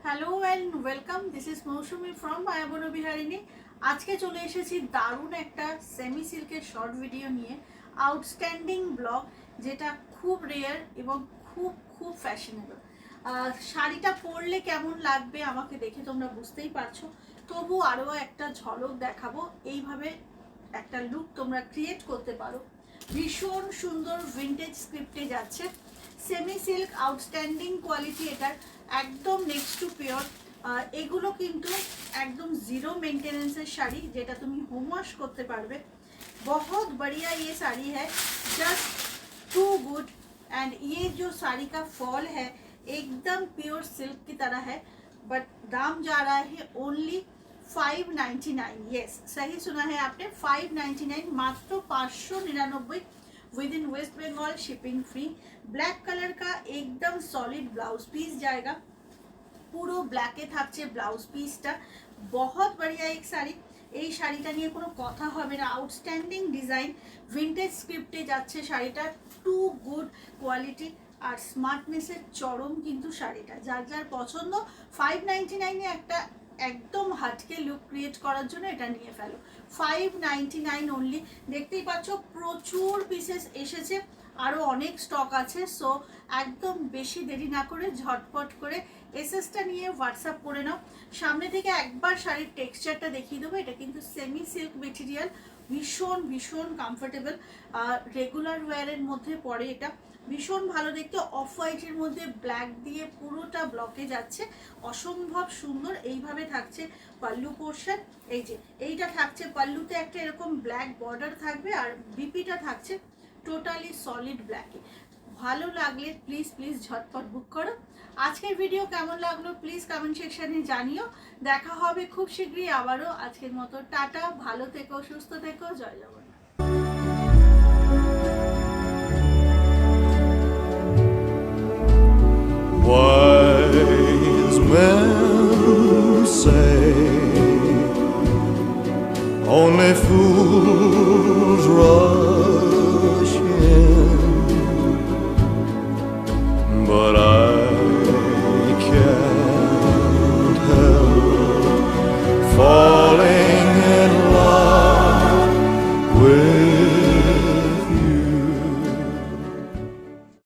Hello and welcome, this is Mousumi from Mayaban Biharini. আজকে চলে এসেছি দারুণ একটা সেমি সিল্কের শর্ট ভিডিও নিয়ে, আউটস্ট্যান্ডিং ব্লগ, যেটা খুব রেয়ার এবং খুব খুব ফ্যাশনেবল। শাড়িটা পরলে কেমন লাগবে আমাকে দেখে তোমরা বুঝতেই পারছো, তবু আরও একটা ঝলক দেখাবো। এইভাবে একটা লুক তোমরা ক্রিয়েট করতে পারো। ভীষণ সুন্দর ভিন্টেজ স্ক্রিপ্টে যাচ্ছে, সেমি সিল্ক, আউটস্ট্যান্ডিং কোয়ালিটি এটার, একদম নেক্সট টু পিওর। এগুলো কিন্তু একদম জিরো মেনটেনেন্সের শাড়ি, যেটা তুমি হোম ওয়াশ করতে পারবে। बहुत बढ़िया ये साड़ी है, जस्ट टू गुड। एंड ये जो साड़ी का फॉल है एकदम प्योर सिल्क की तरह है, बट दाम जा रहा है ओनली 599। यस, सही सुना है आपने, 599, मात्र 599 within West Bengal, shipping free. Black colour का एकदम सॉलिड ब्लाउज पीस जाएगा, পুরো ব্ল্যাকে থাকছে ব্লাউজ পিসটা। বহুত বড়িয়া এক শাড়ি, এই শাড়িটা নিয়ে কোনো কথা হবে না। আউটস্ট্যান্ডিং ডিজাইন, ভিন্টেজ স্ক্রিপ্টে যাচ্ছে শাড়িটা, টু গুড কোয়ালিটি আর স্মার্টনেসের চরম কিন্তু শাড়িটা। যার যার পছন্দ, 599-এ একটা একদম হাটকে লুক ক্রিয়েট করার জন্য এটা নিয়ে ফেলো। 599 অনলি। দেখতেই পাচ্ছ প্রচুর পিসেস এসেছে, আরও অনেক স্টক আছে। সো একদম বেশি দেরি না করে ঝটপট করে এসএসটা নিয়ে হোয়াটসঅ্যাপ করে নাও। সামনে থেকে একবার শাড়ির টেক্সচারটা দেখিয়ে দেবো। এটা কিন্তু সেমি সিল্ক মেটেরিয়াল, ভীষণ ভীষণ কমফোর্টেবল, রেগুলার ওয়্যারের মধ্যে পড়ে এটা, ভীষণ ভালো দেখতে। অফ হোয়াইটের মধ্যে ব্ল্যাক দিয়ে পুরোটা ব্লকে যাচ্ছে, অসম্ভব সুন্দর। এইভাবে থাকছে পাল্লু পোর্শন, এই যে এইটা থাকছে পাল্লুতে, একটা এরকম ব্ল্যাক বর্ডার থাকবে, আর বিপিটা থাকছে টোটালি সলিড ব্ল্যাকে। ভালো লাগলে প্লিজ প্লিজ ঝটপট বুক করো। আজকের ভিডিও কেমন লাগলো প্লিজ কমেন্ট সেকশনে জানিও। দেখা হবে খুব শীঘ্রই আবারও। আজকের মতো টাটা, ভালো থেকো, সুস্থ থেকো, জয় Jagannath. Wise men say only fools rush in, but